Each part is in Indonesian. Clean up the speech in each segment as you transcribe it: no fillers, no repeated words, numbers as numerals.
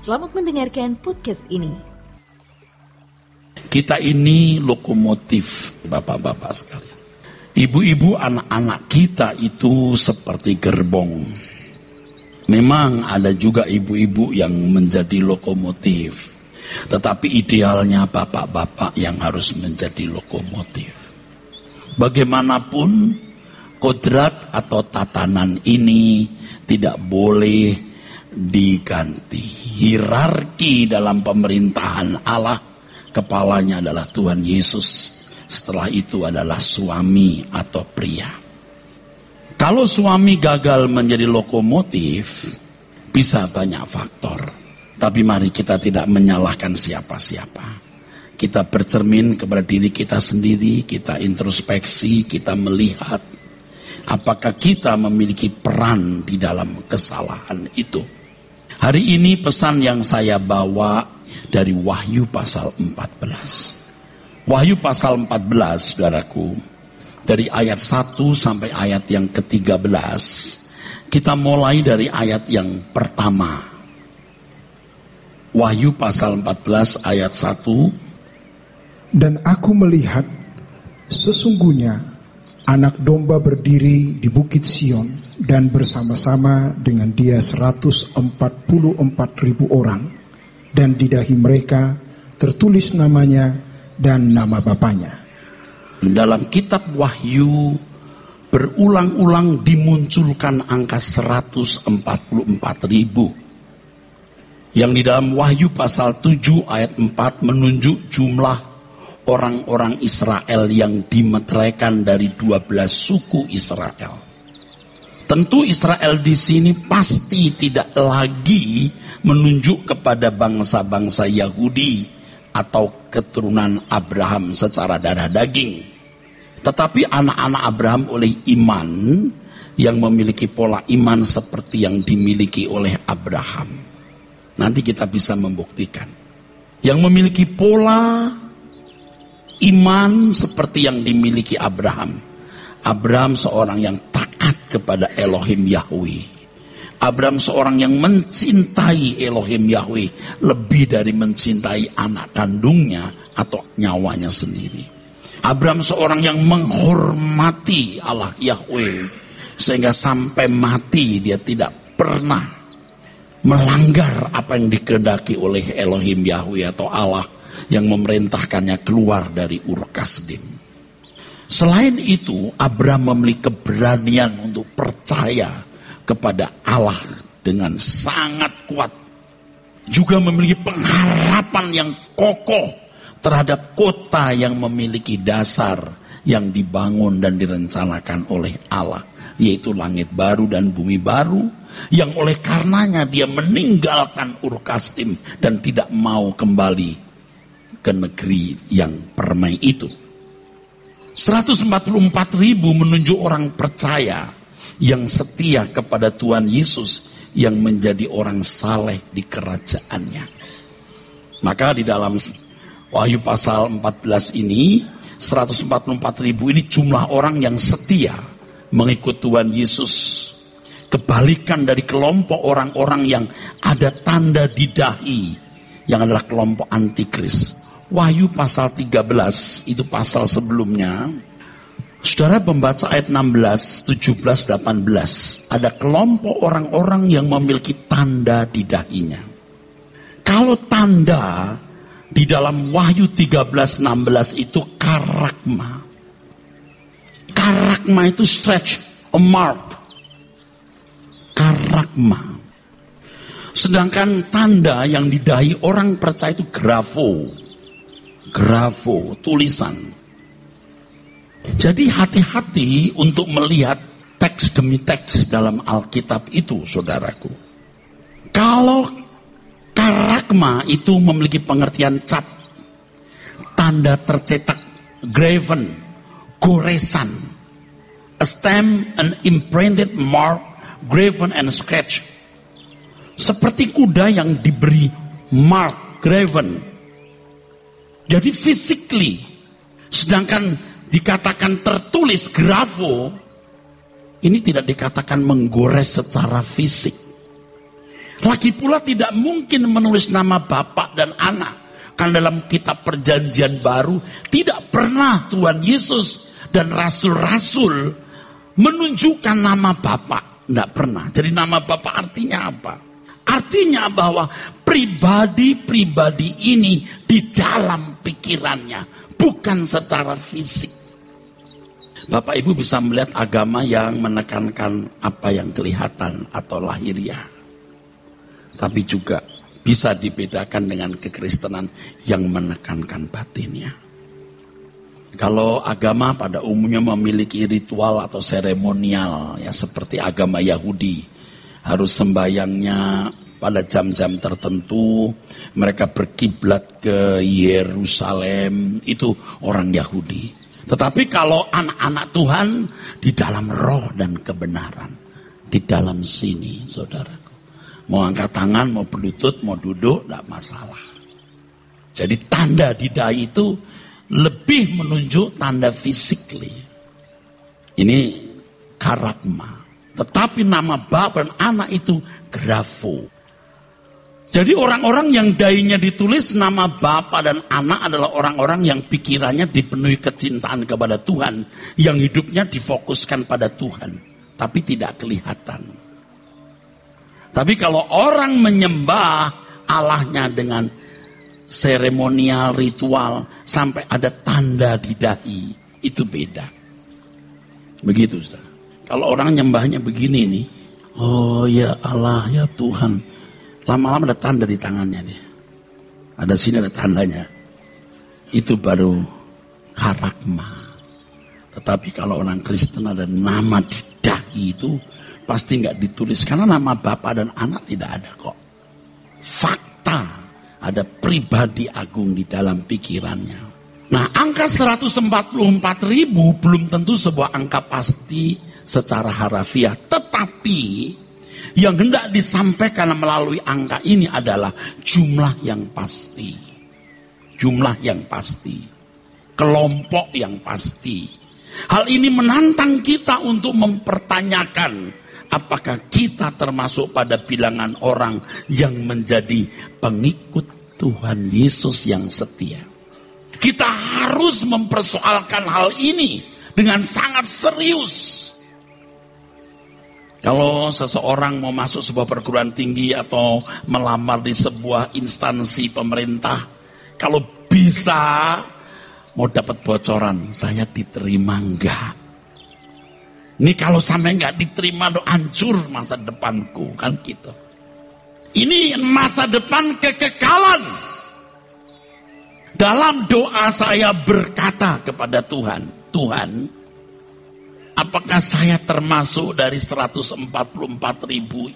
Selamat mendengarkan podcast ini. Kita ini lokomotif, bapak-bapak sekalian. Ibu-ibu, anak-anak kita itu seperti gerbong. Memang ada juga ibu-ibu yang menjadi lokomotif. Tetapi idealnya bapak-bapak yang harus menjadi lokomotif. Bagaimanapun, kodrat atau tatanan ini tidak boleh diganti. Hierarki dalam pemerintahan Allah, kepalanya adalah Tuhan Yesus. Setelah itu adalah suami atau pria. Kalau suami gagal menjadi lokomotif, bisa banyak faktor. Tapi mari kita tidak menyalahkan siapa-siapa. Kita bercermin kepada diri kita sendiri, kita introspeksi, kita melihat apakah kita memiliki peran di dalam kesalahan itu. Hari ini pesan yang saya bawa dari Wahyu pasal 14. Wahyu pasal 14, saudaraku, dari ayat 1 sampai ayat yang ke-13. Kita mulai dari ayat yang pertama. Wahyu pasal 14 ayat 1. Dan aku melihat sesungguhnya anak domba berdiri di bukit Sion dan bersama-sama dengan dia 144.000 orang, dan di dahi mereka tertulis namanya dan nama bapanya. Dalam kitab Wahyu berulang-ulang dimunculkan angka 144.000, yang di dalam Wahyu pasal 7 ayat 4 menunjuk jumlah orang-orang Israel yang dimeteraikan dari 12 suku Israel. Tentu Israel di sini pasti tidak lagi menunjuk kepada bangsa-bangsa Yahudi atau keturunan Abraham secara darah daging. Tetapi anak-anak Abraham oleh iman, yang memiliki pola iman seperti yang dimiliki oleh Abraham. Nanti kita bisa membuktikan. Yang memiliki pola iman seperti yang dimiliki Abraham. Abraham seorang yang taat kepada Elohim Yahweh. Abraham seorang yang mencintai Elohim Yahweh lebih dari mencintai anak kandungnya atau nyawanya sendiri. Abraham seorang yang menghormati Allah Yahweh, sehingga sampai mati dia tidak pernah melanggar apa yang dikehendaki oleh Elohim Yahweh atau Allah yang memerintahkannya keluar dari Ur Kasdim. Selain itu, Abraham memiliki keberanian untuk percaya kepada Allah dengan sangat kuat. Juga memiliki pengharapan yang kokoh terhadap kota yang memiliki dasar yang dibangun dan direncanakan oleh Allah, yaitu langit baru dan bumi baru, yang oleh karenanya dia meninggalkan Ur Kasdim dan tidak mau kembali ke negeri yang permai itu. 144.000 menunjuk orang percaya yang setia kepada Tuhan Yesus, yang menjadi orang saleh di kerajaannya. Maka di dalam Wahyu pasal 14 ini, 144.000 ini jumlah orang yang setia mengikut Tuhan Yesus. Kebalikan dari kelompok orang-orang yang ada tanda di dahi, yang adalah kelompok antikris. Wahyu pasal 13, itu pasal sebelumnya. Saudara membaca ayat 16, 17, 18. Ada kelompok orang-orang yang memiliki tanda di dahinya. Kalau tanda di dalam Wahyu 13, 16 itu karagma. Karagma itu stretch, a mark. Karagma. Sedangkan tanda yang di dahi orang percaya itu grafo. Grafo, tulisan. Jadi hati-hati untuk melihat teks demi teks dalam Alkitab itu, saudaraku. Kalau karagma itu memiliki pengertian cap, tanda tercetak, graven, goresan, a stamp, an imprinted mark, graven and scratch. Seperti kuda yang diberi mark, graven. Jadi physically. Sedangkan dikatakan tertulis grafo, ini tidak dikatakan menggores secara fisik. Lagi pula tidak mungkin menulis nama Bapa dan Anak. Kan dalam kitab Perjanjian Baru tidak pernah Tuhan Yesus dan rasul-rasul menunjukkan nama Bapa. Tidak pernah. Jadi nama Bapa artinya apa? Artinya bahwa pribadi-pribadi ini di dalam pikirannya, bukan secara fisik. Bapak Ibu bisa melihat agama yang menekankan apa yang kelihatan atau lahiriah. Tapi juga bisa dibedakan dengan kekristenan yang menekankan batinnya. Kalau agama pada umumnya memiliki ritual atau seremonial, ya seperti agama Yahudi, harus sembayangnya pada jam-jam tertentu, mereka berkiblat ke Yerusalem, itu orang Yahudi. Tetapi kalau anak-anak Tuhan di dalam roh dan kebenaran, di dalam sini, saudaraku, mau angkat tangan, mau berlutut, mau duduk, tidak masalah. Jadi tanda di dahi itu lebih menunjuk tanda fisikly. Ini karagma. Tetapi nama Bapa dan Anak itu grafo. Jadi orang-orang yang dahinya ditulis nama Bapa dan Anak adalah orang-orang yang pikirannya dipenuhi kecintaan kepada Tuhan, yang hidupnya difokuskan pada Tuhan, tapi tidak kelihatan. Tapi kalau orang menyembah Allahnya dengan seremonial, ritual, sampai ada tanda di dahi, itu beda. Begitu, saudara. Kalau orang nyembahnya begini nih, oh ya Allah, ya Tuhan, lama-lama ada tanda di tangannya nih. Ada sini ada tandanya. Itu baru karagma. Tetapi kalau orang Kristen ada nama di dahi itu pasti nggak ditulis, karena nama Bapa dan Anak tidak ada kok. Fakta, ada pribadi agung di dalam pikirannya. Nah, angka 144.000 belum tentu sebuah angka pasti secara harafiah, tetapi yang hendak disampaikan melalui angka ini adalah jumlah yang pasti, jumlah yang pasti, kelompok yang pasti. Hal ini menantang kita untuk mempertanyakan apakah kita termasuk pada bilangan orang yang menjadi pengikut Tuhan Yesus yang setia. Kita harus mempersoalkan hal ini dengan sangat serius. Kalau seseorang mau masuk sebuah perguruan tinggi atau melamar di sebuah instansi pemerintah, kalau bisa mau dapat bocoran, saya diterima enggak? Ini kalau sampai enggak diterima, hancur masa depanku, kan gitu. Ini masa depan kekekalan. Dalam doa saya berkata kepada Tuhan, Tuhan, apakah saya termasuk dari 144.000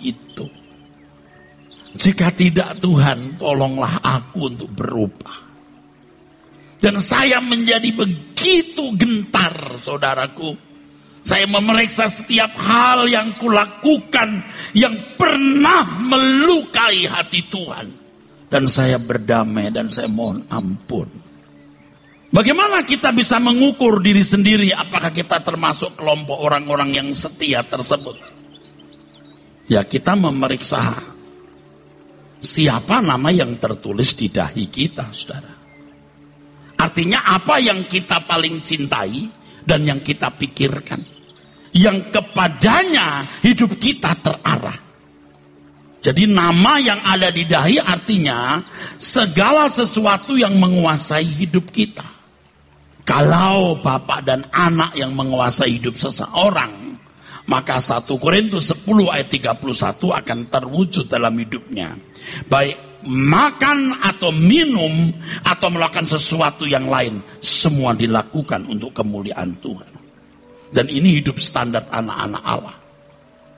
itu? Jika tidak, Tuhan, tolonglah aku untuk berubah. Dan saya menjadi begitu gentar, saudaraku. Saya memeriksa setiap hal yang kulakukan yang pernah melukai hati Tuhan. Dan saya berdamai dan saya mohon ampun. Bagaimana kita bisa mengukur diri sendiri apakah kita termasuk kelompok orang-orang yang setia tersebut? Ya, kita memeriksa siapa nama yang tertulis di dahi kita, saudara. Artinya apa yang kita paling cintai dan yang kita pikirkan, yang kepadanya hidup kita terarah. Jadi nama yang ada di dahi artinya segala sesuatu yang menguasai hidup kita. Kalau Bapa dan Anak yang menguasai hidup seseorang, maka 1 Korintus 10 ayat 31 akan terwujud dalam hidupnya. Baik makan atau minum atau melakukan sesuatu yang lain, semua dilakukan untuk kemuliaan Tuhan. Dan ini hidup standar anak-anak Allah.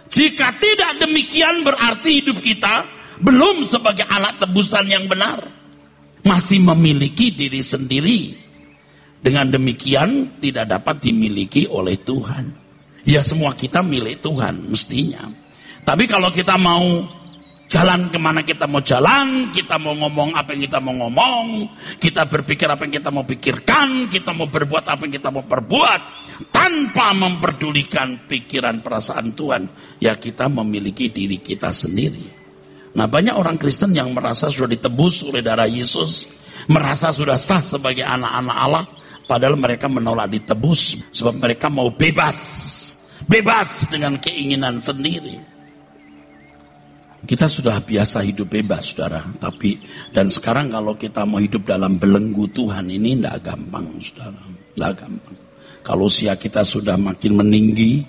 Jika tidak demikian, berarti hidup kita belum sebagai anak tebusan yang benar, masih memiliki diri sendiri. Dengan demikian tidak dapat dimiliki oleh Tuhan. Ya, semua kita milik Tuhan mestinya. Tapi kalau kita mau jalan kemana kita mau jalan, kita mau ngomong apa yang kita mau ngomong, kita berpikir apa yang kita mau pikirkan, kita mau berbuat apa yang kita mau perbuat, tanpa memperdulikan pikiran perasaan Tuhan, ya kita memiliki diri kita sendiri. Nah, banyak orang Kristen yang merasa sudah ditebus oleh darah Yesus, merasa sudah sah sebagai anak-anak Allah, padahal mereka menolak ditebus sebab mereka mau bebas dengan keinginan sendiri. Kita sudah biasa hidup bebas, saudara. Dan sekarang kalau kita mau hidup dalam belenggu Tuhan ini tidak gampang, saudara. Tidak gampang. Kalau usia kita sudah makin meninggi,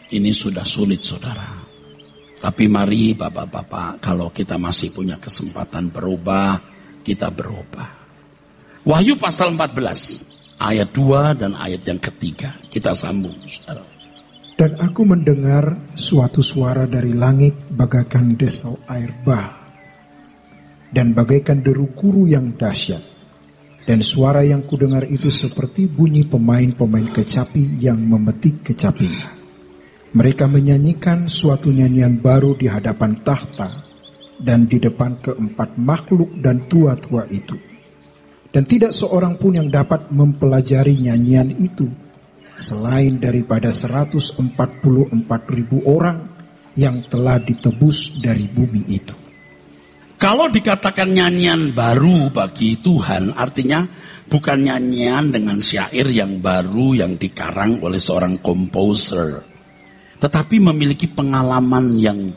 ini sudah sulit, saudara. Tapi mari bapak-bapak, kalau kita masih punya kesempatan berubah, kita berubah. Wahyu pasal 14, ayat 2 dan ayat yang ketiga. Kita sambung, saudara. Dan aku mendengar suatu suara dari langit bagaikan desau air bah, dan bagaikan deru guru yang dahsyat. Dan suara yang kudengar itu seperti bunyi pemain-pemain kecapi yang memetik kecapinya. Mereka menyanyikan suatu nyanyian baru di hadapan tahta dan di depan keempat makhluk dan tua-tua itu. Dan tidak seorang pun yang dapat mempelajari nyanyian itu selain daripada 144.000 orang yang telah ditebus dari bumi itu. Kalau dikatakan nyanyian baru bagi Tuhan, artinya bukan nyanyian dengan syair yang baru yang dikarang oleh seorang komposer, tetapi memiliki pengalaman yang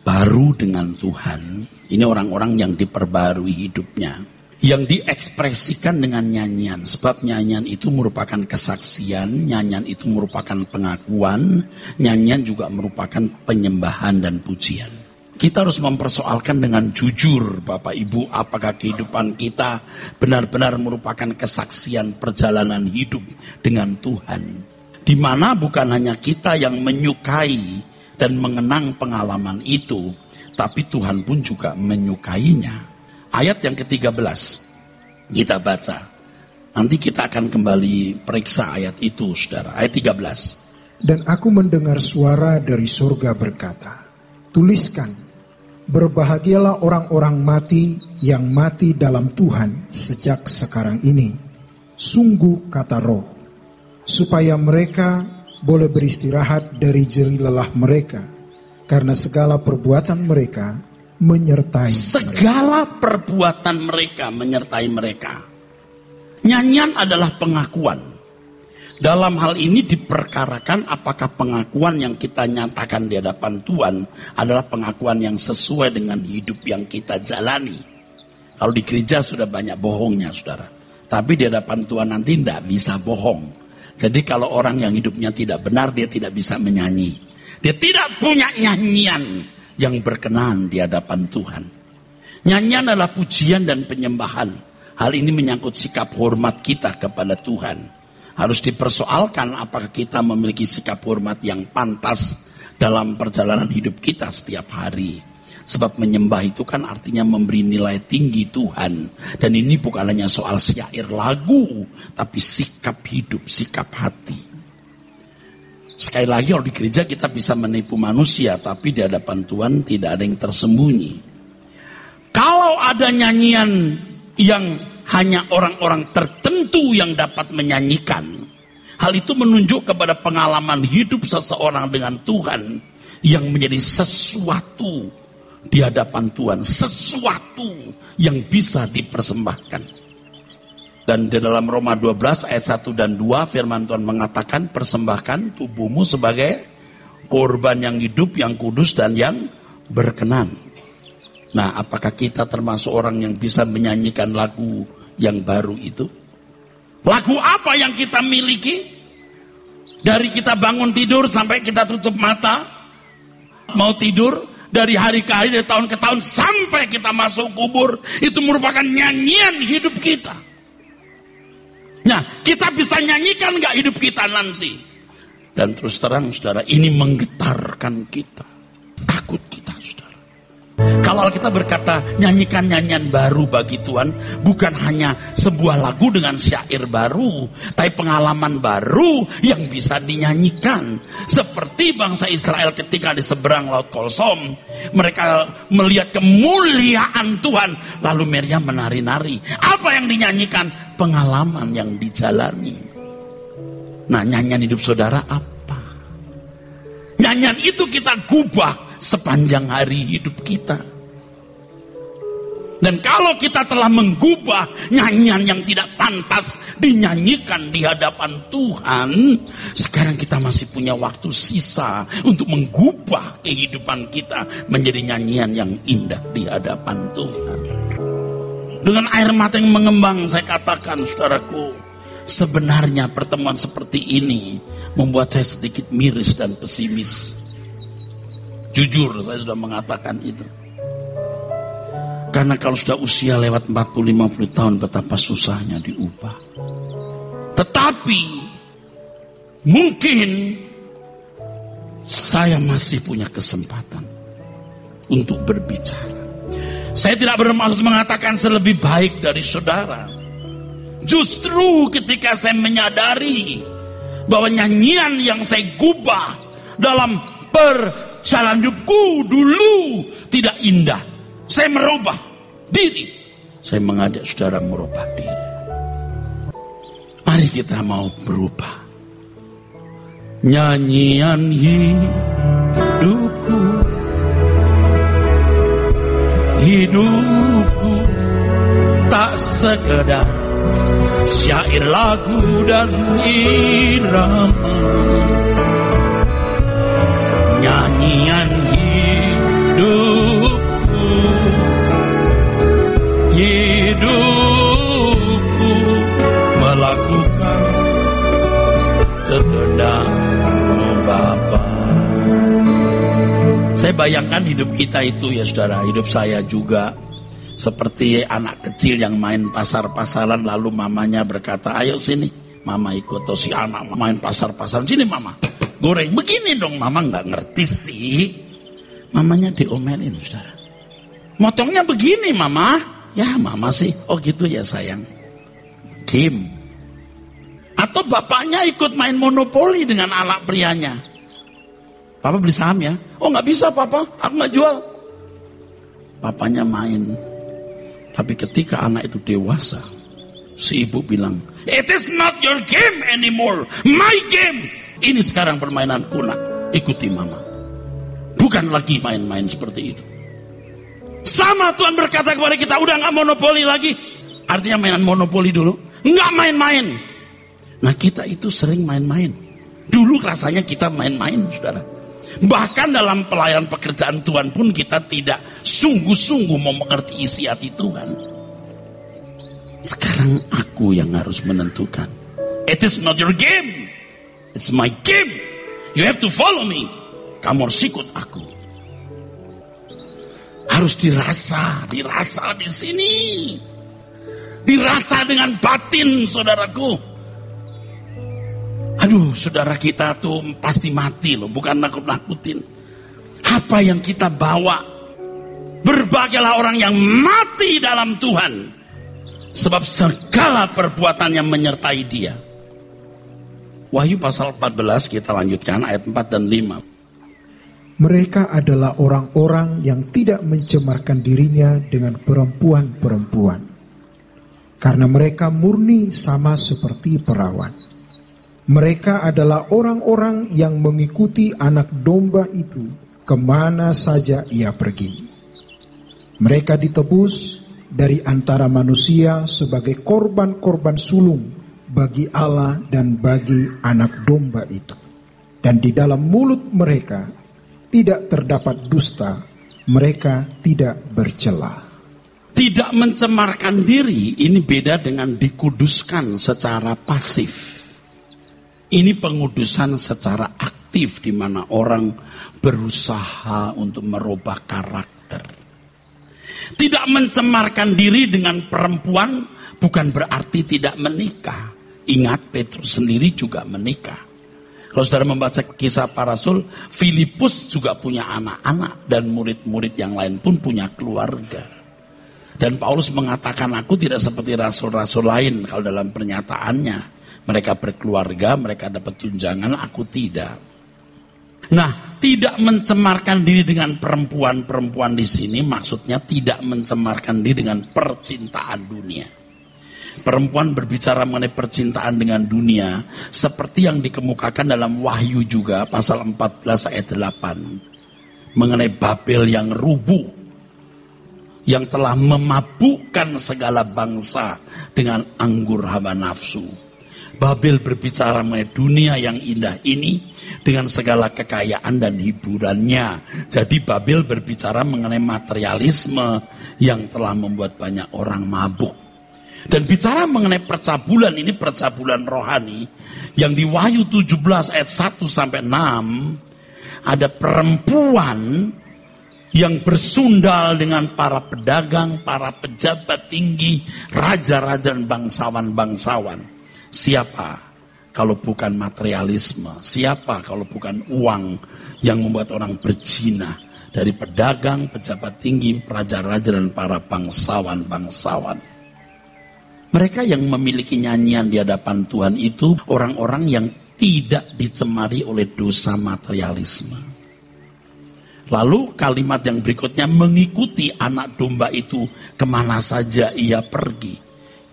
baru dengan Tuhan. Ini orang-orang yang diperbarui hidupnya, yang diekspresikan dengan nyanyian. Sebab nyanyian itu merupakan kesaksian, nyanyian itu merupakan pengakuan, nyanyian juga merupakan penyembahan dan pujian. Kita harus mempersoalkan dengan jujur, Bapak Ibu, apakah kehidupan kita benar-benar merupakan kesaksian perjalanan hidup dengan Tuhan, di mana bukan hanya kita yang menyukai dan mengenang pengalaman itu, tapi Tuhan pun juga menyukainya. Ayat yang ke-13 kita baca. Nanti kita akan kembali periksa ayat itu, saudara. Ayat 13. Dan aku mendengar suara dari surga berkata, tuliskan, berbahagialah orang-orang mati yang mati dalam Tuhan sejak sekarang ini. Sungguh kata Roh, supaya mereka boleh beristirahat dari jerih lelah mereka, karena segala perbuatan mereka menyertai mereka. Nyanyian adalah pengakuan. Dalam hal ini diperkarakan apakah pengakuan yang kita nyatakan di hadapan Tuhan adalah pengakuan yang sesuai dengan hidup yang kita jalani. Kalau di gereja sudah banyak bohongnya, saudara. Tapi di hadapan Tuhan nanti tidak bisa bohong. Jadi kalau orang yang hidupnya tidak benar, dia tidak bisa menyanyi. Dia tidak punya nyanyian yang berkenan di hadapan Tuhan. Nyanyian adalah pujian dan penyembahan. Hal ini menyangkut sikap hormat kita kepada Tuhan. Harus dipersoalkan apakah kita memiliki sikap hormat yang pantas dalam perjalanan hidup kita setiap hari. Sebab menyembah itu kan artinya memberi nilai tinggi Tuhan. Dan ini bukan hanya soal syair lagu, tapi sikap hidup, sikap hati. Sekali lagi, kalau di gereja kita bisa menipu manusia, tapi di hadapan Tuhan tidak ada yang tersembunyi. Kalau ada nyanyian yang hanya orang-orang tertentu yang dapat menyanyikan, hal itu menunjuk kepada pengalaman hidup seseorang dengan Tuhan yang menjadi sesuatu di hadapan Tuhan, sesuatu yang bisa dipersembahkan. Dan di dalam Roma 12 ayat 1 dan 2 firman Tuhan mengatakan, persembahkan tubuhmu sebagai korban yang hidup, yang kudus dan yang berkenan. Nah, apakah kita termasuk orang yang bisa menyanyikan lagu yang baru itu? Lagu apa yang kita miliki? Dari kita bangun tidur sampai kita tutup mata mau tidur, dari hari ke hari, dari tahun ke tahun, sampai kita masuk kubur, itu merupakan nyanyian hidup kita. Nah, kita bisa nyanyikan gak hidup kita nanti? Dan terus terang, saudara, ini menggetarkan kita. Takut kita, saudara. Kalau Alkitab berkata, nyanyikan nyanyian baru bagi Tuhan, bukan hanya sebuah lagu dengan syair baru, tapi pengalaman baru yang bisa dinyanyikan. Seperti bangsa Israel ketika di seberang Laut Kolsom, mereka melihat kemuliaan Tuhan, lalu Miriam menari-nari. Apa yang dinyanyikan? Pengalaman yang dijalani. Nah, nyanyian hidup saudara apa? Nyanyian itu kita gubah sepanjang hari hidup kita. Dan kalau kita telah menggubah nyanyian yang tidak pantas dinyanyikan di hadapan Tuhan, sekarang kita masih punya waktu sisa untuk menggubah kehidupan kita menjadi nyanyian yang indah di hadapan Tuhan. Dengan air mata yang mengembang, saya katakan, saudaraku, sebenarnya pertemuan seperti ini membuat saya sedikit miris dan pesimis. Jujur, saya sudah mengatakan itu. Karena kalau sudah usia lewat 40-50 tahun, betapa susahnya diubah. Tetapi mungkin saya masih punya kesempatan untuk berbicara. Saya tidak bermaksud mengatakan selebih baik dari saudara. Justru ketika saya menyadari bahwa nyanyian yang saya gubah dalam perjalanan hidupku dulu tidak indah, saya merubah diri. Saya mengajak saudara merubah diri. Mari kita mau berubah. Nyanyian hidupku tak sekedar syair lagu dan irama. Nyanyian hidupku melakukan kehendak Bapa. Saya bayangkan hidup kita itu ya saudara, hidup saya juga seperti anak kecil yang main pasar-pasaran, lalu mamanya berkata, ayo sini mama ikut. Atau si anak main pasar-pasaran, sini mama goreng begini dong. Mama nggak ngerti sih, mamanya diomelin saudara. Motongnya begini mama, ya mama sih, oh gitu ya sayang, game. Atau bapaknya ikut main monopoli dengan anak prianya. Papa beli saham ya, oh nggak bisa papa, aku nggak jual. Papanya main. Tapi ketika anak itu dewasa, si ibu bilang, it is not your game anymore, my game. Ini sekarang permainanku nak, ikuti mama. Bukan lagi main-main seperti itu. Sama Tuhan berkata kepada kita, udah gak monopoli lagi. Artinya mainan monopoli dulu, gak main-main. Nah kita itu sering main-main. Dulu rasanya kita main-main saudara. Bahkan dalam pelayanan pekerjaan Tuhan pun kita tidak sungguh-sungguh mau mengerti isi hati Tuhan. Sekarang aku yang harus menentukan. It is not your game, it's my game. You have to follow me. Kamu harus ikut aku. Harus dirasa di sini. Dirasa dengan batin saudaraku. Aduh, saudara kita tuh pasti mati loh, bukan nakut-nakutin. Apa yang kita bawa, berbahagialah orang yang mati dalam Tuhan, sebab segala perbuatannya menyertai dia. Wahyu pasal 14, kita lanjutkan ayat 4 dan 5. Mereka adalah orang-orang yang tidak mencemarkan dirinya dengan perempuan-perempuan, karena mereka murni sama seperti perawan. Mereka adalah orang-orang yang mengikuti anak domba itu kemana saja ia pergi. Mereka ditebus dari antara manusia sebagai korban-korban sulung bagi Allah dan bagi anak domba itu. Dan di dalam mulut mereka tidak terdapat dusta, mereka tidak bercela. Tidak mencemarkan diri, ini beda dengan dikuduskan secara pasif. Ini pengudusan secara aktif, di mana orang berusaha untuk merubah karakter. Tidak mencemarkan diri dengan perempuan bukan berarti tidak menikah. Ingat, Petrus sendiri juga menikah. Kalau saudara membaca kisah para rasul, Filipus juga punya anak-anak, dan murid-murid yang lain pun punya keluarga. Dan Paulus mengatakan, aku tidak seperti rasul-rasul lain kalau dalam pernyataannya. Mereka berkeluarga, mereka dapat tunjangan, aku tidak. Nah, tidak mencemarkan diri dengan perempuan-perempuan di sini maksudnya tidak mencemarkan diri dengan percintaan dunia. Perempuan berbicara mengenai percintaan dengan dunia seperti yang dikemukakan dalam Wahyu juga pasal 14 ayat 8. mengenai Babel yang rubuh, yang telah memabukkan segala bangsa dengan anggur hawa nafsu. Babel berbicara mengenai dunia yang indah ini dengan segala kekayaan dan hiburannya. Jadi Babel berbicara mengenai materialisme yang telah membuat banyak orang mabuk. Dan bicara mengenai percabulan, ini percabulan rohani, yang di Wahyu 17 ayat 1 sampai 6, ada perempuan yang bersundal dengan para pedagang, para pejabat tinggi, raja-raja dan bangsawan-bangsawan. Siapa kalau bukan materialisme? Siapa kalau bukan uang yang membuat orang berzina? Dari pedagang, pejabat tinggi, raja-raja dan para bangsawan-bangsawan. Mereka yang memiliki nyanyian di hadapan Tuhan itu orang-orang yang tidak dicemari oleh dosa materialisme. Lalu kalimat yang berikutnya, mengikuti anak domba itu kemana saja ia pergi.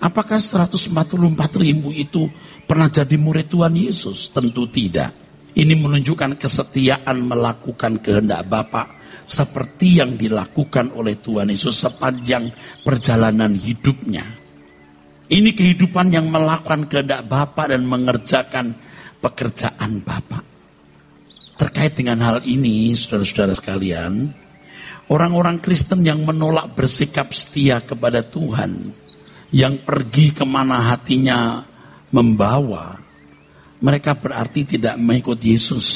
Apakah 144.000 itu pernah jadi murid Tuhan Yesus? Tentu tidak. Ini menunjukkan kesetiaan melakukan kehendak Bapa seperti yang dilakukan oleh Tuhan Yesus sepanjang perjalanan hidupnya. Ini kehidupan yang melakukan kehendak Bapa dan mengerjakan pekerjaan Bapa. Terkait dengan hal ini, saudara-saudara sekalian, orang-orang Kristen yang menolak bersikap setia kepada Tuhan, yang pergi kemana hatinya membawa, mereka berarti tidak mengikut Yesus.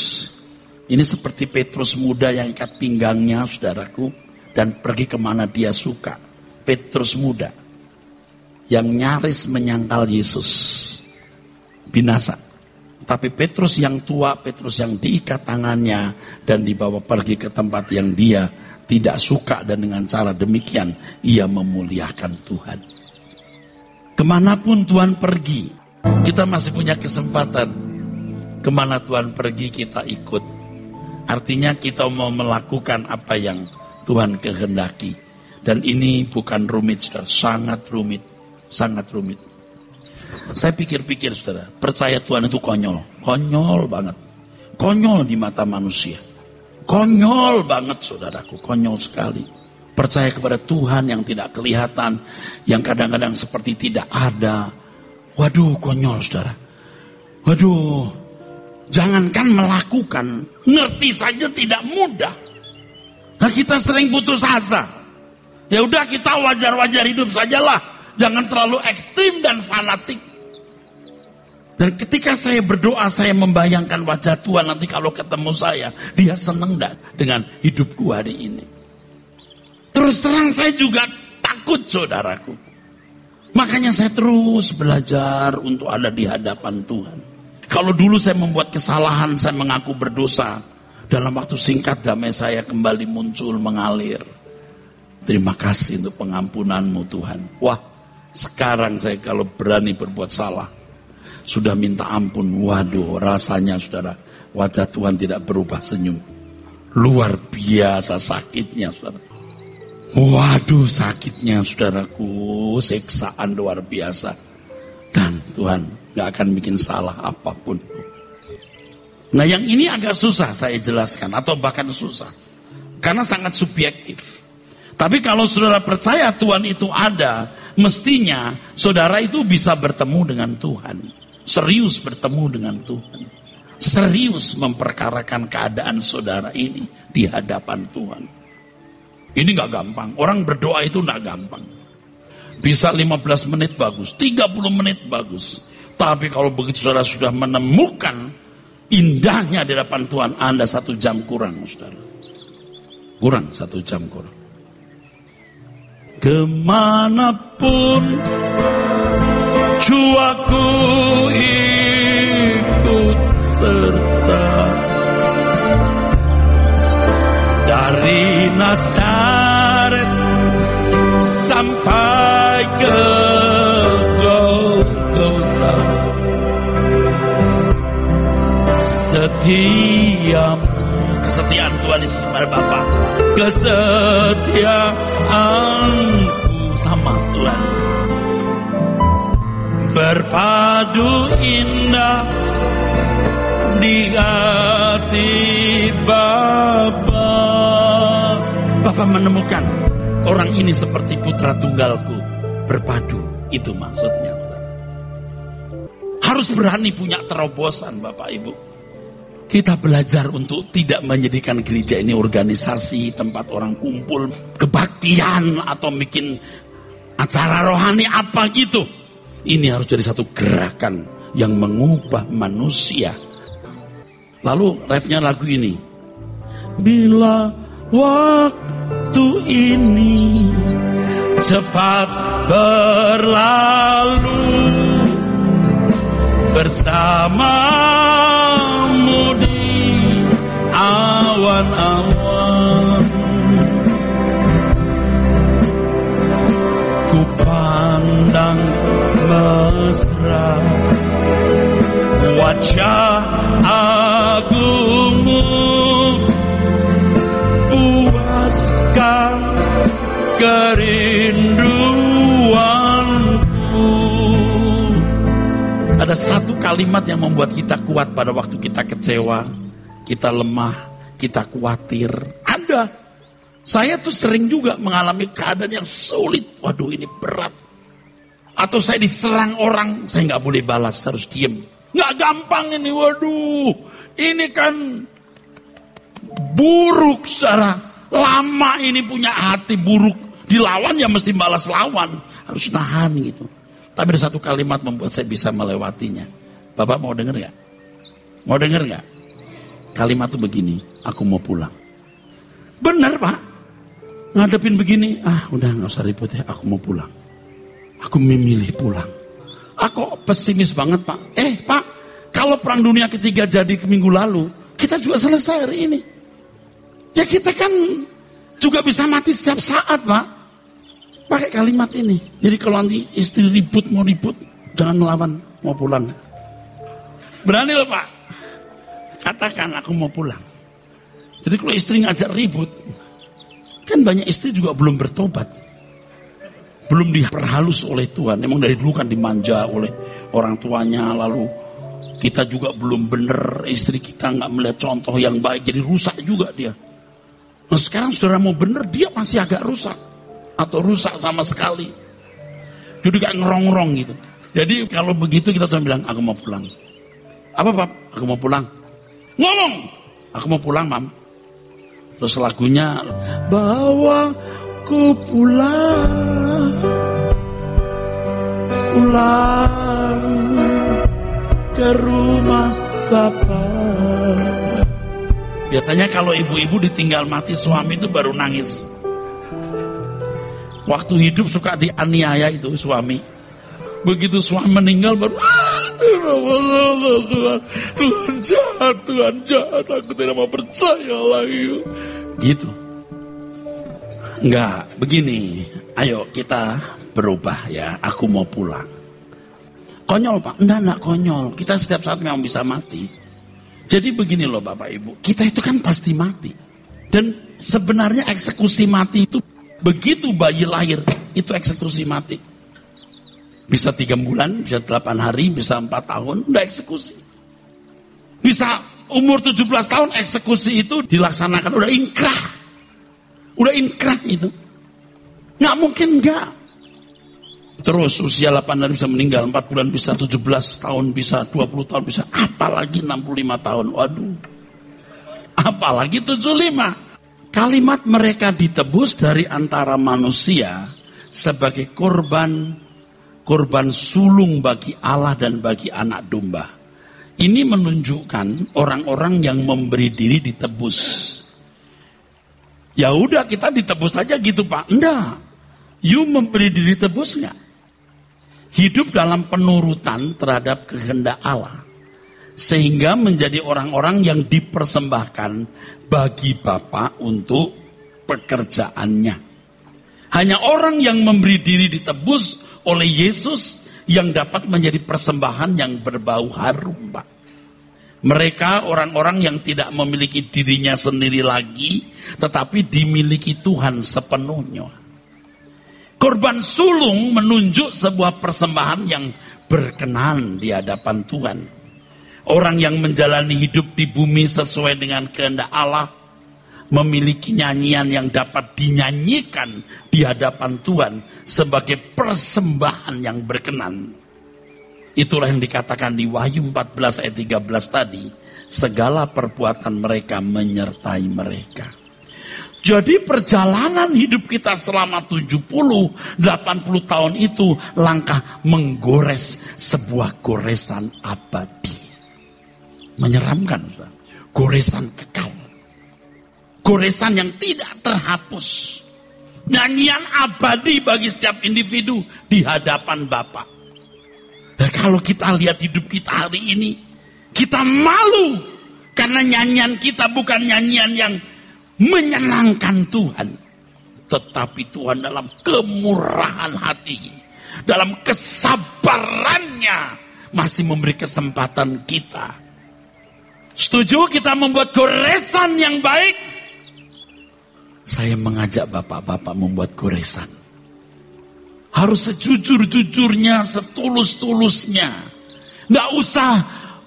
Ini seperti Petrus muda yang ikat pinggangnya, saudaraku, dan pergi kemana dia suka. Petrus muda yang nyaris menyangkal Yesus, binasa. Tapi Petrus yang tua, Petrus yang diikat tangannya dan dibawa pergi ke tempat yang dia tidak suka, dan dengan cara demikian ia memuliakan Tuhan. Kemanapun Tuhan pergi, kita masih punya kesempatan. Kemana Tuhan pergi kita ikut. Artinya kita mau melakukan apa yang Tuhan kehendaki. Dan ini bukan rumit, saudara. Sangat rumit. Sangat rumit. Saya pikir-pikir, saudara, percaya Tuhan itu konyol. Konyol banget. Konyol di mata manusia. Konyol banget, saudaraku. Konyol sekali. Percaya kepada Tuhan yang tidak kelihatan, yang kadang-kadang seperti tidak ada. Waduh, konyol, saudara. Waduh, jangankan melakukan, ngerti saja tidak mudah. Nah, kita sering putus asa. Ya udah, kita wajar-wajar hidup sajalah. Jangan terlalu ekstrim dan fanatik. Dan ketika saya berdoa, saya membayangkan wajah Tuhan nanti kalau ketemu saya. Dia senang enggak dengan hidupku hari ini? Terus terang saya juga takut, saudaraku. Makanya saya terus belajar untuk ada di hadapan Tuhan. Kalau dulu saya membuat kesalahan, saya mengaku berdosa. Dalam waktu singkat damai saya kembali muncul, mengalir. Terima kasih untuk pengampunanmu Tuhan. Wah, sekarang saya kalau berani berbuat salah, sudah minta ampun. Waduh, rasanya saudara, wajah Tuhan tidak berubah senyum. Luar biasa sakitnya, saudara. Waduh, sakitnya, saudaraku, siksaan luar biasa. Dan Tuhan gak akan bikin salah apapun. Nah, yang ini agak susah saya jelaskan, atau bahkan susah, karena sangat subjektif. Tapi kalau saudara percaya Tuhan itu ada, mestinya saudara itu bisa bertemu dengan Tuhan. Serius bertemu dengan Tuhan. Serius memperkarakan keadaan saudara ini di hadapan Tuhan. Ini gak gampang. Orang berdoa itu gak gampang. Bisa 15 menit bagus, 30 menit bagus. Tapi kalau begitu saudara sudah menemukan indahnya di hadapan Tuhan, Anda 1 jam kurang, saudara. Kurang 1 jam kurang. Kemanapun jiwaku ikut serta, dari Nazaret sampai ke Golgota, kesetiaan Tuhan Yesus kepada Bapa, kesetiaanku sama Tuhan berpadu indah di hati Bapa. Bapa menemukan orang ini seperti putra tunggalku, berpadu. Itu maksudnya, saudara. Harus berani punya terobosan, Bapak Ibu. Kita belajar untuk tidak menjadikan gereja ini organisasi, tempat orang kumpul, kebaktian, atau bikin acara rohani apa gitu. Ini harus jadi satu gerakan yang mengubah manusia. Lalu refnya lagu ini. Bila waktu ini cepat berlalu bersamamu di awan-awan, ku pandang mesra wajah agungmu, puaskan kerinduanku. Ada satu kalimat yang membuat kita kuat pada waktu kita kecewa, kita lemah, kita khawatir. Ada. Saya tuh sering juga mengalami keadaan yang sulit. Waduh, ini berat. Atau saya diserang orang, saya nggak boleh balas, harus diem. Nggak gampang ini, waduh. Ini kan buruk, saudara. Lama ini punya hati buruk. Dilawan ya mesti balas lawan. Harus nahan gitu. Tapi ada satu kalimat membuat saya bisa melewatinya. Bapak mau dengar gak? Mau dengar gak? Kalimat itu begini, aku mau pulang. Benar, Pak. Ngadepin begini, udah gak usah ribut ya, aku mau pulang. Aku memilih pulang. Aku pesimis banget, Pak. Pak, kalau perang dunia ketiga jadi minggu lalu, kita juga selesai hari ini. Ya kita kan juga bisa mati setiap saat, Pak. Pakai kalimat ini. Jadi kalau nanti istri ribut, mau ribut, jangan melawan, mau pulang. Berani loh, Pak. Katakan aku mau pulang. Jadi kalau istri ngajak ribut, kan banyak istri juga belum bertobat. Belum diperhalus oleh Tuhan. Emang dari dulu kan dimanja oleh orang tuanya. Lalu kita juga belum benar. Istri kita gak melihat contoh yang baik. Jadi rusak juga dia. Nah sekarang saudara mau benar, dia masih agak rusak. Atau rusak sama sekali. Jadi kayak ngerong-ngerong gitu. Jadi kalau begitu kita cuma bilang, aku mau pulang. Apa, Pak? Aku mau pulang. Ngomong! Aku mau pulang, Mam. Terus lagunya, bawa ku pulang. Pulang ke rumah Bapak. Biasanya kalau ibu-ibu ditinggal mati suami itu baru nangis. Waktu hidup suka dianiaya itu suami. Begitu suami meninggal baru Tuhan jahat, aku tidak mau percaya lagi. Gitu. Enggak, begini. Ayo kita berubah ya. Aku mau pulang. Konyol, Pak? Enggak konyol. Kita setiap saat memang bisa mati. Jadi begini loh Bapak Ibu. Kita itu kan pasti mati. Dan sebenarnya eksekusi mati itu begitu bayi lahir, itu eksekusi mati. Bisa 3 bulan, bisa 8 hari, bisa 4 tahun, udah eksekusi. Bisa umur 17 tahun, eksekusi itu dilaksanakan, udah inkrah. Udah inkrah itu. Nggak mungkin enggak. Terus usia 8 hari bisa meninggal, 4 bulan bisa, 17 tahun bisa, 20 tahun bisa, apalagi 65 tahun, waduh. Apalagi 75. Kalimat mereka ditebus dari antara manusia sebagai korban sulung bagi Allah dan bagi anak domba. Ini menunjukkan orang-orang yang memberi diri ditebus. Ya udah kita ditebus aja gitu, Pak. Enggak. You memberi diri tebus enggak? Hidup dalam penurutan terhadap kehendak Allah. Sehingga menjadi orang-orang yang dipersembahkan bagi Bapa untuk pekerjaannya. Hanya orang yang memberi diri ditebus oleh Yesus yang dapat menjadi persembahan yang berbau harum, Pak. Mereka orang-orang yang tidak memiliki dirinya sendiri lagi, tetapi dimiliki Tuhan sepenuhnya. Korban sulung menunjuk sebuah persembahan yang berkenan di hadapan Tuhan. Orang yang menjalani hidup di bumi sesuai dengan kehendak Allah memiliki nyanyian yang dapat dinyanyikan di hadapan Tuhan sebagai persembahan yang berkenan. Itulah yang dikatakan di Wahyu 14 ayat 13 tadi. Segala perbuatan mereka menyertai mereka. Jadi perjalanan hidup kita selama 70-80 tahun itu langkah menggores sebuah goresan abadi. Menyeramkan, goresan kekal. Goresan yang tidak terhapus. Nyanyian abadi bagi setiap individu di hadapan Bapa. Nah, kalau kita lihat hidup kita hari ini, kita malu karena nyanyian kita bukan nyanyian yang menyenangkan Tuhan. Tetapi Tuhan dalam kemurahan hati, dalam kesabarannya masih memberi kesempatan kita. Setuju kita membuat goresan yang baik? Saya mengajak bapak-bapak membuat goresan. Harus sejujur-jujurnya, setulus-tulusnya. Nggak usah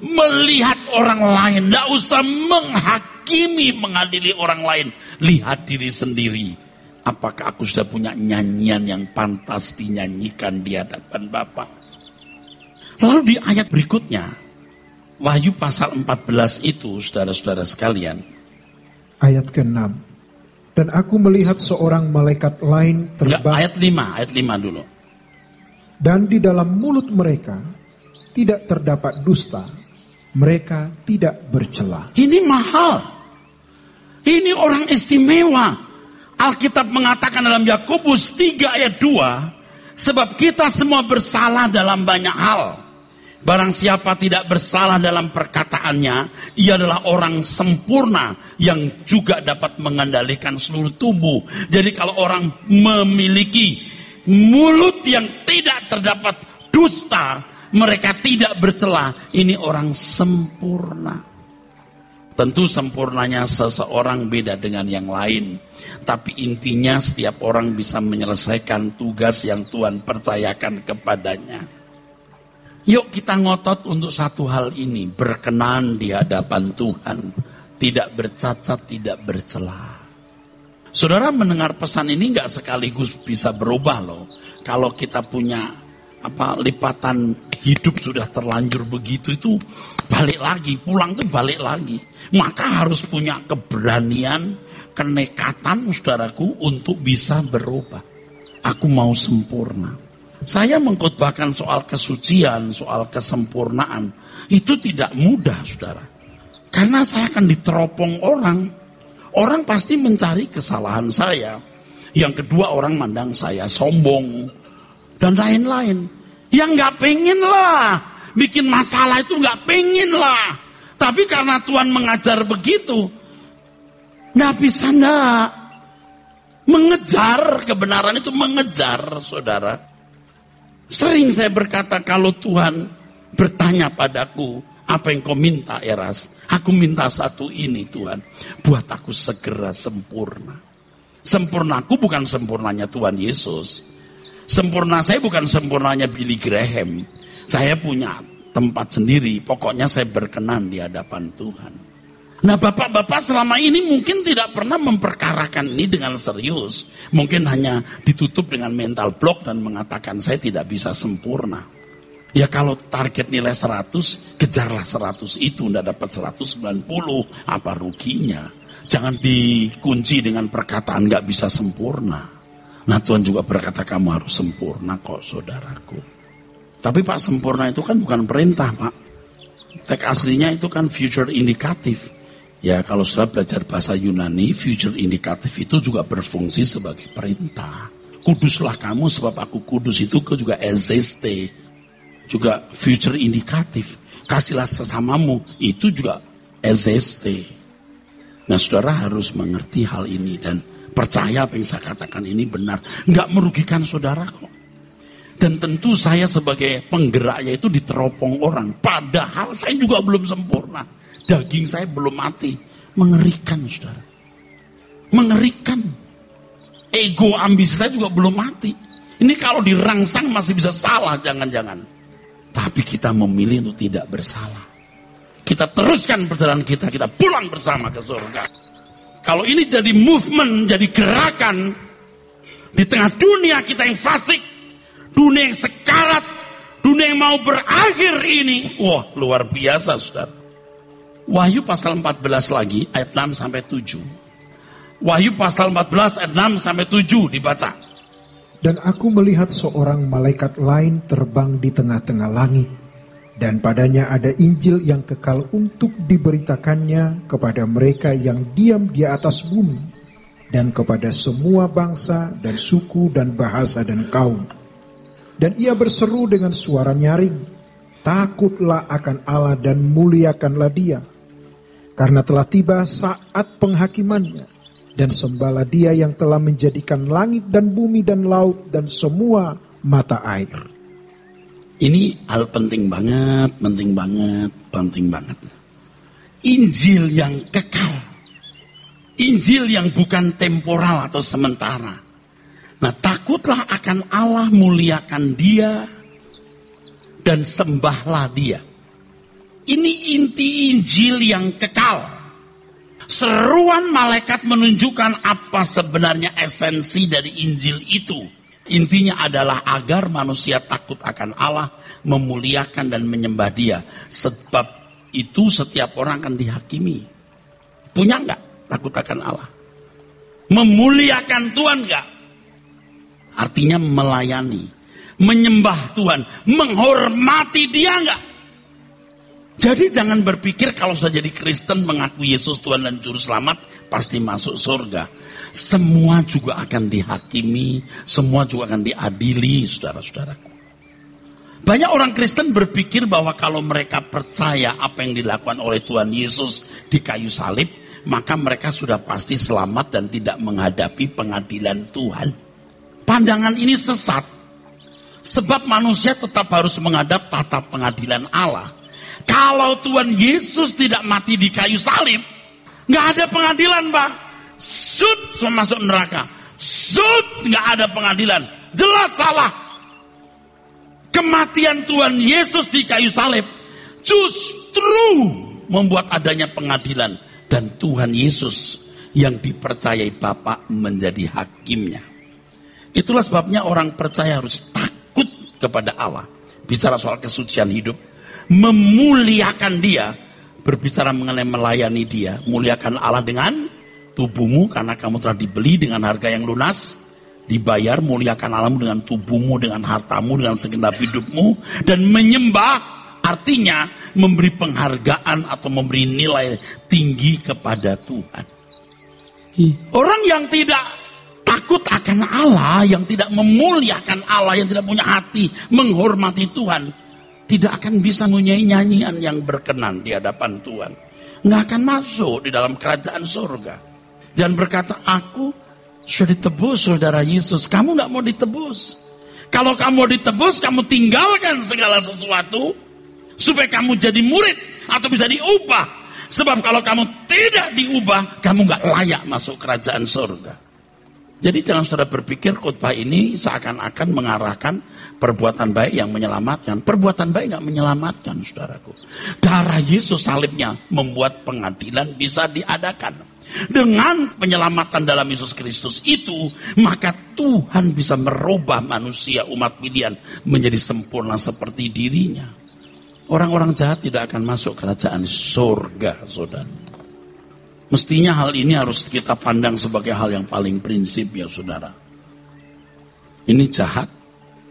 melihat orang lain, nggak usah menghakimi, mengadili orang lain. Lihat diri sendiri. Apakah aku sudah punya nyanyian yang pantas dinyanyikan di hadapan Bapa? Lalu di ayat berikutnya, Wahyu pasal 14 itu, saudara-saudara sekalian. Ayat ke-6. Dan aku melihat seorang malaikat lain terbang. Ayat 5 dulu. Dan di dalam mulut mereka tidak terdapat dusta. Mereka tidak bercela. Ini mahal. Ini orang istimewa. Alkitab mengatakan dalam Yakobus 3 ayat 2. Sebab kita semua bersalah dalam banyak hal. Barang siapa tidak bersalah dalam perkataannya, ia adalah orang sempurna yang juga dapat mengendalikan seluruh tubuh. Jadi kalau orang memiliki mulut yang tidak terdapat dusta, mereka tidak bercela, ini orang sempurna. Tentu sempurnanya seseorang beda dengan yang lain. Tapi intinya setiap orang bisa menyelesaikan tugas yang Tuhan percayakan kepadanya. Yuk kita ngotot untuk satu hal ini, berkenan di hadapan Tuhan, tidak bercacat, tidak bercela. Saudara mendengar pesan ini nggak sekaligus bisa berubah loh. Kalau kita punya lipatan hidup sudah terlanjur begitu, itu balik lagi, pulang tuh balik lagi. Maka harus punya keberanian, kenekatan saudaraku untuk bisa berubah. Aku mau sempurna. Saya mengkhotbahkan soal kesucian, soal kesempurnaan. Itu tidak mudah, saudara. Karena saya akan diteropong orang. Orang pasti mencari kesalahan saya. Yang kedua, orang mandang saya sombong. Dan lain-lain. Ya nggak pengen lah. Bikin masalah itu nggak pengen lah. Tapi karena Tuhan mengajar begitu, nggak bisa nggak. Mengejar kebenaran itu mengejar, saudara. Sering saya berkata, kalau Tuhan bertanya padaku, apa yang kau minta Eras? Aku minta satu ini Tuhan, buat aku segera sempurna. Sempurnaku bukan sempurnanya Tuhan Yesus. Sempurna saya bukan sempurnanya Billy Graham. Saya punya tempat sendiri, pokoknya saya berkenan di hadapan Tuhan. Nah bapak-bapak selama ini mungkin tidak pernah memperkarakan ini dengan serius. Mungkin hanya ditutup dengan mental block dan mengatakan saya tidak bisa sempurna. Ya kalau target nilai 100, kejarlah 100 itu, tidak dapat 190, apa ruginya? Jangan dikunci dengan perkataan gak bisa sempurna. Nah Tuhan juga berkata kamu harus sempurna kok saudaraku. Tapi Pak, sempurna itu kan bukan perintah Pak. Teks aslinya itu kan future indikatif. Ya kalau sudah belajar bahasa Yunani, future indikatif itu juga berfungsi sebagai perintah. Kuduslah kamu sebab aku kudus, itu juga ezeste, juga future indikatif. Kasihlah sesamamu, itu juga ezeste. Nah saudara harus mengerti hal ini dan percaya apa yang saya katakan ini benar. Nggak merugikan saudara kok. Dan tentu saya sebagai penggeraknya itu diteropong orang. Padahal saya juga belum sempurna. Daging saya belum mati. Mengerikan saudara. Mengerikan. Ego ambisi saya juga belum mati. Ini kalau dirangsang masih bisa salah, jangan-jangan. Tapi kita memilih untuk tidak bersalah. Kita teruskan perjalanan kita pulang bersama ke surga. Kalau ini jadi movement, jadi gerakan di tengah dunia kita yang fasik, dunia yang sekarat, dunia yang mau berakhir ini, wah luar biasa saudara. Wahyu pasal 14 lagi ayat 6 sampai 7. Wahyu pasal 14 ayat 6 sampai 7 dibaca. Dan aku melihat seorang malaikat lain terbang di tengah-tengah langit, dan padanya ada Injil yang kekal untuk diberitakannya kepada mereka yang diam di atas bumi, dan kepada semua bangsa dan suku dan bahasa dan kaum. Dan ia berseru dengan suara nyaring, takutlah akan Allah dan muliakanlah Dia, karena telah tiba saat penghakimannya, dan sembahlah Dia yang telah menjadikan langit dan bumi dan laut dan semua mata air. Ini hal penting banget, penting banget, penting banget. Injil yang kekal. Injil yang bukan temporal atau sementara. Nah, takutlah akan Allah, muliakan Dia, dan sembahlah Dia. Ini inti Injil yang kekal. Seruan malaikat menunjukkan apa sebenarnya esensi dari Injil itu. Intinya adalah agar manusia takut akan Allah, memuliakan dan menyembah Dia. Sebab itu setiap orang akan dihakimi. Punya enggak takut akan Allah? Memuliakan Tuhan enggak? Artinya melayani, menyembah Tuhan, menghormati Dia enggak? Jadi jangan berpikir kalau sudah jadi Kristen, mengaku Yesus Tuhan dan Juru Selamat, pasti masuk surga. Semua juga akan dihakimi, semua juga akan diadili, saudara-saudaraku. Banyak orang Kristen berpikir bahwa kalau mereka percaya apa yang dilakukan oleh Tuhan Yesus di kayu salib, maka mereka sudah pasti selamat dan tidak menghadapi pengadilan Tuhan. Pandangan ini sesat. Sebab manusia tetap harus menghadap tata pengadilan Allah. Kalau Tuhan Yesus tidak mati di kayu salib, nggak ada pengadilan, Pak. Sud, semua masuk neraka. Sud, nggak ada pengadilan. Jelas salah. Kematian Tuhan Yesus di kayu salib justru membuat adanya pengadilan. Dan Tuhan Yesus yang dipercayai Bapa menjadi hakimnya. Itulah sebabnya orang percaya harus takut kepada Allah. Bicara soal kesucian hidup, memuliakan Dia, berbicara mengenai melayani Dia. Muliakan Allah dengan tubuhmu, karena kamu telah dibeli dengan harga yang lunas, dibayar. Muliakan Allahmu dengan tubuhmu, dengan hartamu, dengan segenap hidupmu. Dan menyembah artinya memberi penghargaan atau memberi nilai tinggi kepada Tuhan. Orang yang tidak takut akan Allah, yang tidak memuliakan Allah, yang tidak punya hati menghormati Tuhan, tidak akan bisa mempunyai nyanyian yang berkenan di hadapan Tuhan. Nggak akan masuk di dalam kerajaan surga. Jangan berkata, aku sudah ditebus saudara Yesus. Kamu nggak mau ditebus. Kalau kamu mau ditebus, kamu tinggalkan segala sesuatu supaya kamu jadi murid atau bisa diubah. Sebab kalau kamu tidak diubah, kamu nggak layak masuk kerajaan surga. Jadi jangan saudara berpikir khotbah ini seakan-akan mengarahkan perbuatan baik yang menyelamatkan. Perbuatan baik nggak menyelamatkan, saudaraku. Darah Yesus salibnya membuat pengadilan bisa diadakan. Dengan penyelamatan dalam Yesus Kristus itu, maka Tuhan bisa merubah manusia umat pilihan menjadi sempurna seperti dirinya. Orang-orang jahat tidak akan masuk kerajaan surga, saudara. Mestinya hal ini harus kita pandang sebagai hal yang paling prinsip, ya saudara. Ini jahat,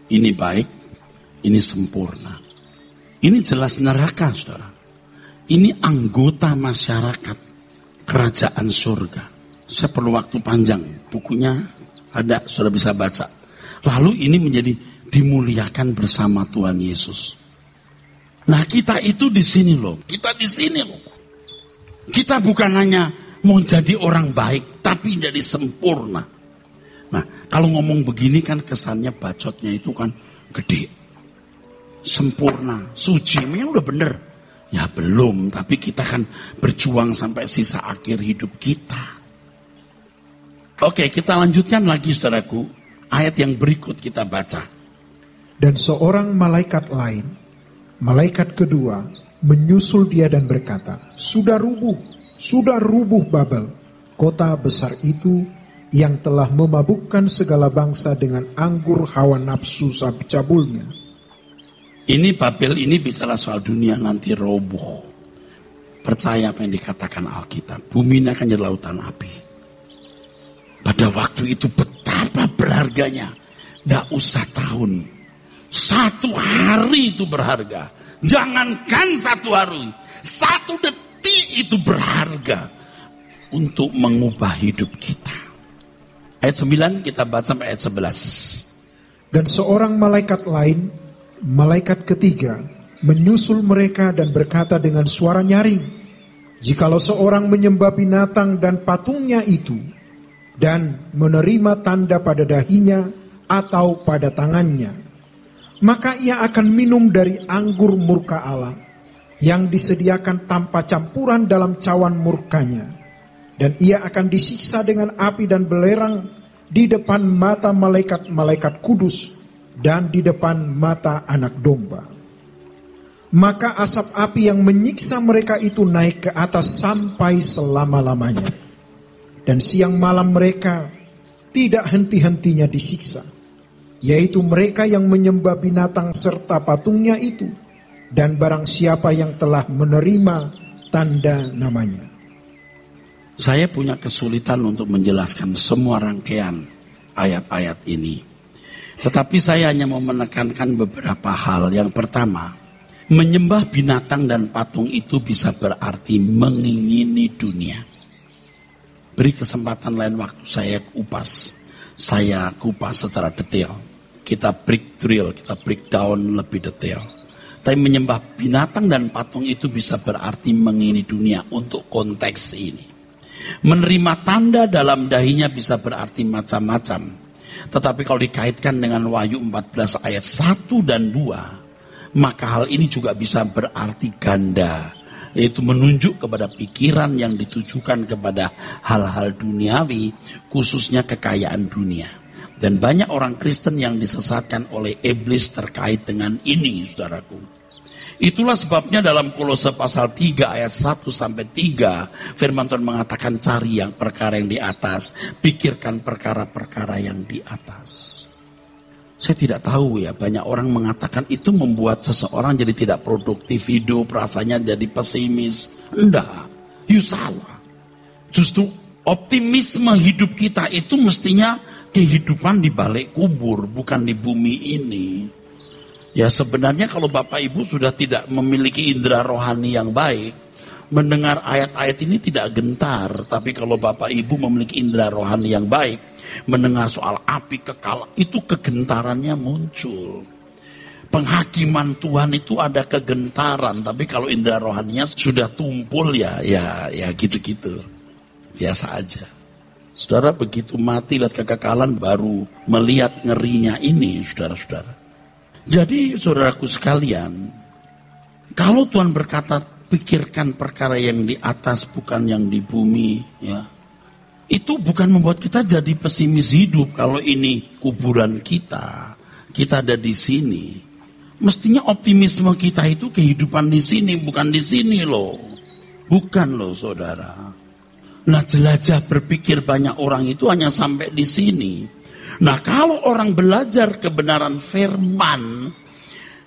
ini baik, ini sempurna. Ini jelas neraka, saudara. Ini anggota masyarakat kerajaan surga. Saya perlu waktu panjang. Bukunya ada, sudah bisa baca. Lalu ini menjadi dimuliakan bersama Tuhan Yesus. Nah, kita itu di sini loh. Kita di sini loh. Kita bukan hanya mau jadi orang baik, tapi jadi sempurna. Nah, kalau ngomong begini kan kesannya bacotnya itu kan gede. Sempurna, suci, memang udah bener. Ya belum, tapi kita kan berjuang sampai sisa akhir hidup kita. Oke, kita lanjutkan lagi saudaraku. Ayat yang berikut kita baca. Dan seorang malaikat lain, malaikat kedua, menyusul dia dan berkata, sudah rubuh Babel, kota besar itu yang telah memabukkan segala bangsa dengan anggur hawa nafsu cabulnya. Ini Babel ini bicara soal dunia nanti roboh. Percaya apa yang dikatakan Alkitab. Bumi ini akan jadi lautan api. Pada waktu itu betapa berharganya. Nggak usah tahun. 1 hari itu berharga. Jangankan 1 hari. 1 detik itu berharga. Untuk mengubah hidup kita. Ayat 9 kita baca sampai ayat 11. Dan seorang malaikat lain, malaikat ketiga, menyusul mereka dan berkata dengan suara nyaring, jikalau seorang menyembah binatang dan patungnya itu, dan menerima tanda pada dahinya atau pada tangannya, maka ia akan minum dari anggur murka Allah, yang disediakan tanpa campuran dalam cawan murkanya. Dan ia akan disiksa dengan api dan belerang di depan mata malaikat-malaikat kudus dan di depan mata anak domba. Maka asap api yang menyiksa mereka itu naik ke atas sampai selama-lamanya. Dan siang malam mereka tidak henti-hentinya disiksa, yaitu mereka yang menyembah binatang serta patungnya itu, dan barang siapa yang telah menerima tanda namanya. Saya punya kesulitan untuk menjelaskan semua rangkaian ayat-ayat ini. Tetapi saya hanya mau menekankan beberapa hal. Yang pertama, menyembah binatang dan patung itu bisa berarti mengingini dunia. Beri kesempatan lain waktu saya kupas secara detail. Kita breakdown lebih detail. Tapi menyembah binatang dan patung itu bisa berarti mengingini dunia untuk konteks ini. Menerima tanda dalam dahinya bisa berarti macam-macam. Tetapi kalau dikaitkan dengan Wahyu 14 ayat 1 dan 2, maka hal ini juga bisa berarti ganda. Yaitu menunjuk kepada pikiran yang ditujukan kepada hal-hal duniawi, khususnya kekayaan dunia. Dan banyak orang Kristen yang disesatkan oleh iblis terkait dengan ini, saudaraku. Itulah sebabnya dalam Kolose pasal 3 ayat 1 sampai 3 firman Tuhan mengatakan cari yang perkara yang di atas, pikirkan perkara-perkara yang di atas. Saya tidak tahu ya, banyak orang mengatakan itu membuat seseorang jadi tidak produktif hidup, rasanya jadi pesimis. Enggak, you salah. Justru optimisme hidup kita itu mestinya kehidupan di balik kubur, bukan di bumi ini. Ya sebenarnya kalau Bapak Ibu sudah tidak memiliki indera rohani yang baik, mendengar ayat-ayat ini tidak gentar. Tapi kalau Bapak Ibu memiliki indera rohani yang baik, mendengar soal api kekal, itu kegentarannya muncul. Penghakiman Tuhan itu ada kegentaran, tapi kalau indera rohaninya sudah tumpul ya gitu-gitu. Biasa aja. Saudara begitu mati lihat kekekalan baru melihat ngerinya ini, saudara-saudara. Jadi saudaraku sekalian, kalau Tuhan berkata pikirkan perkara yang di atas bukan yang di bumi, ya, itu bukan membuat kita jadi pesimis hidup. Kalau ini kuburan kita ada di sini. Mestinya optimisme kita itu kehidupan di sini, bukan di sini loh, bukan loh saudara. Nah jelajah berpikir banyak orang itu hanya sampai di sini. Nah kalau orang belajar kebenaran firman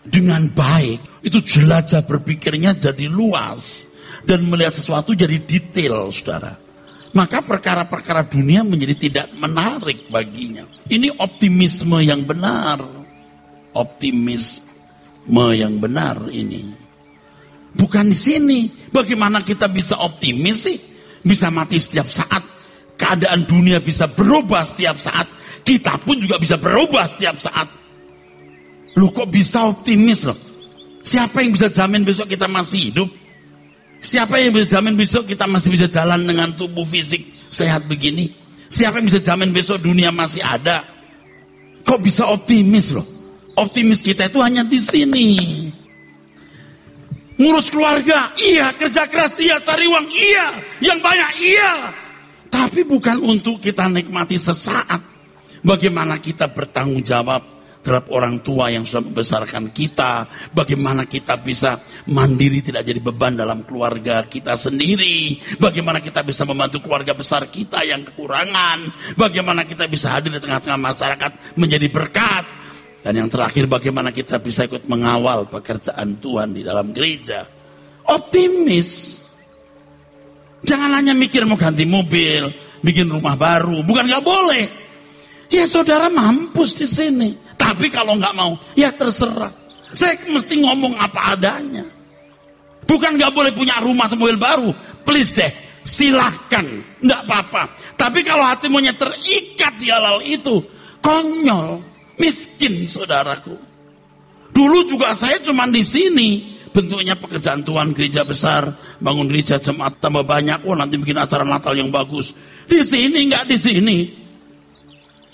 dengan baik, itu jelajah berpikirnya jadi luas. Dan melihat sesuatu jadi detail, saudara. Maka perkara-perkara dunia menjadi tidak menarik baginya. Ini optimisme yang benar. Optimisme yang benar ini. Bukan di sini. Bagaimana kita bisa optimis sih? Bisa mati setiap saat. Keadaan dunia bisa berubah setiap saat. Kita pun juga bisa berubah setiap saat. Loh kok bisa optimis loh? Siapa yang bisa jamin besok kita masih hidup? Siapa yang bisa jamin besok kita masih bisa jalan dengan tubuh fisik sehat begini? Siapa yang bisa jamin besok dunia masih ada? Kok bisa optimis loh? Optimis kita itu hanya di sini. Ngurus keluarga, iya. Kerja keras, iya. Cari uang, iya. Yang banyak, iya. Tapi bukan untuk kita nikmati sesaat. Bagaimana kita bertanggung jawab terhadap orang tua yang sudah membesarkan kita, bagaimana kita bisa mandiri, tidak jadi beban dalam keluarga kita sendiri, bagaimana kita bisa membantu keluarga besar kita yang kekurangan, bagaimana kita bisa hadir di tengah-tengah masyarakat menjadi berkat, dan yang terakhir bagaimana kita bisa ikut mengawal pekerjaan Tuhan di dalam gereja. Optimis, jangan hanya mikir mau ganti mobil, bikin rumah baru, bukan nggak boleh. Ya saudara mampus di sini. Tapi kalau nggak mau, ya terserah. Saya mesti ngomong apa adanya. Bukan nggak boleh punya rumah atau mobil baru. Please deh, silahkan, nggak apa-apa. Tapi kalau hatimu terikat di hal itu, konyol, miskin saudaraku. Dulu juga saya cuma di sini. Bentuknya pekerjaan Tuhan, gereja besar, bangun gereja, jemaat tambah banyak. Oh nanti bikin acara Natal yang bagus. Di sini nggak di sini.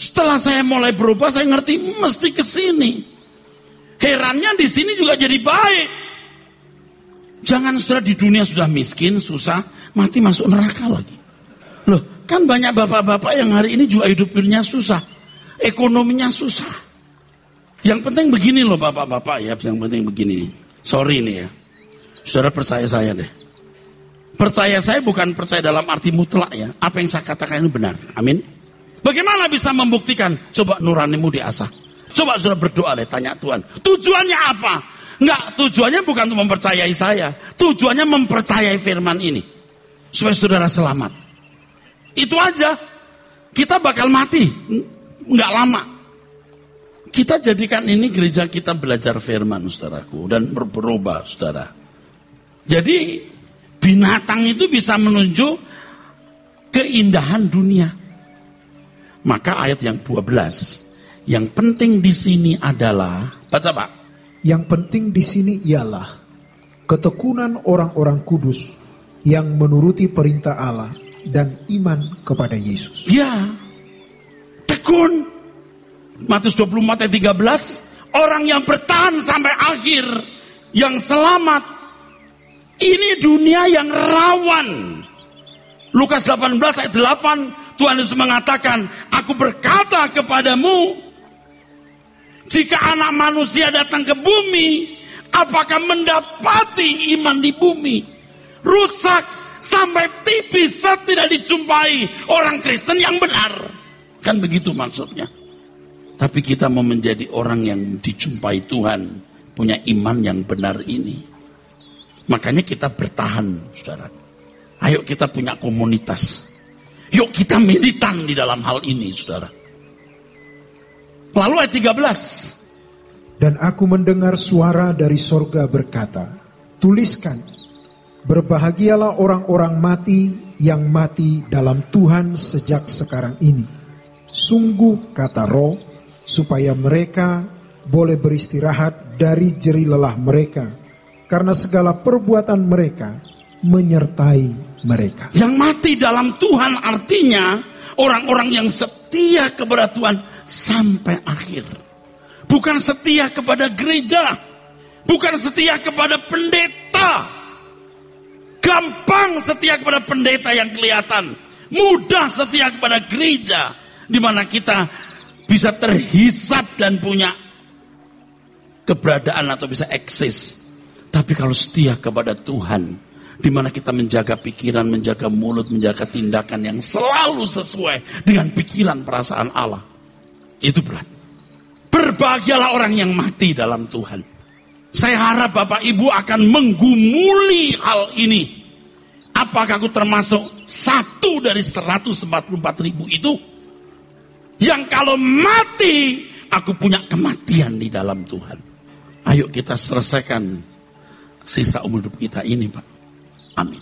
Setelah saya mulai berubah, saya ngerti mesti ke sini. Herannya di sini juga jadi baik. Jangan sudah di dunia sudah miskin, susah, mati masuk neraka lagi. Loh, kan banyak bapak-bapak yang hari ini juga hidupnya susah, ekonominya susah. Yang penting begini loh bapak-bapak ya, yang penting begini. Sorry nih ya, saudara percaya saya deh. Percaya saya bukan percaya dalam arti mutlak ya. Apa yang saya katakan ini benar, amin. Bagaimana bisa membuktikan? Coba nuranimu diasah. Coba saudara berdoa deh, tanya Tuhan. Tujuannya apa? Enggak, tujuannya bukan untuk mempercayai saya. Tujuannya mempercayai firman ini. Supaya saudara selamat. Itu aja. Kita bakal mati. Enggak lama. Kita jadikan ini gereja kita belajar firman, saudaraku. Dan berubah, saudara. Jadi, binatang itu bisa menunjuk keindahan dunia. Maka ayat yang 12, yang penting di sini adalah, baca Pak. Yang penting di sini ialah ketekunan orang-orang kudus yang menuruti perintah Allah dan iman kepada Yesus. Ya, tekun. Matius 24 ayat 13, orang yang bertahan sampai akhir, yang selamat. Ini dunia yang rawan. Lukas 18 ayat 8, Tuhan Yesus mengatakan, aku berkata kepadamu, jika anak manusia datang ke bumi, apakah mendapati iman di bumi? Rusak sampai tipis, tidak dijumpai orang Kristen yang benar. Kan begitu maksudnya. Tapi kita mau menjadi orang yang dijumpai Tuhan, punya iman yang benar ini. Makanya kita bertahan, saudara. Ayo kita punya komunitas. Yuk kita militan di dalam hal ini, saudara. Lalu ayat 13. Dan aku mendengar suara dari sorga berkata, tuliskan, berbahagialah orang-orang mati yang mati dalam Tuhan sejak sekarang ini. Sungguh kata Roh, supaya mereka boleh beristirahat dari jerih lelah mereka, karena segala perbuatan mereka menyertai mereka. Yang mati dalam Tuhan artinya orang-orang yang setia kepada Tuhan sampai akhir. Bukan setia kepada gereja, bukan setia kepada pendeta. Gampang setia kepada pendeta yang kelihatan, mudah setia kepada gereja, di mana kita bisa terhisap dan punya keberadaan atau bisa eksis. Tapi kalau setia kepada Tuhan, di mana kita menjaga pikiran, menjaga mulut, menjaga tindakan yang selalu sesuai dengan pikiran perasaan Allah. Itu berat. Berbahagialah orang yang mati dalam Tuhan. Saya harap Bapak Ibu akan menggumuli hal ini. Apakah aku termasuk satu dari 144.000 itu? Yang kalau mati, aku punya kematian di dalam Tuhan. Ayo kita selesaikan sisa umur hidup kita ini, Pak. Amin.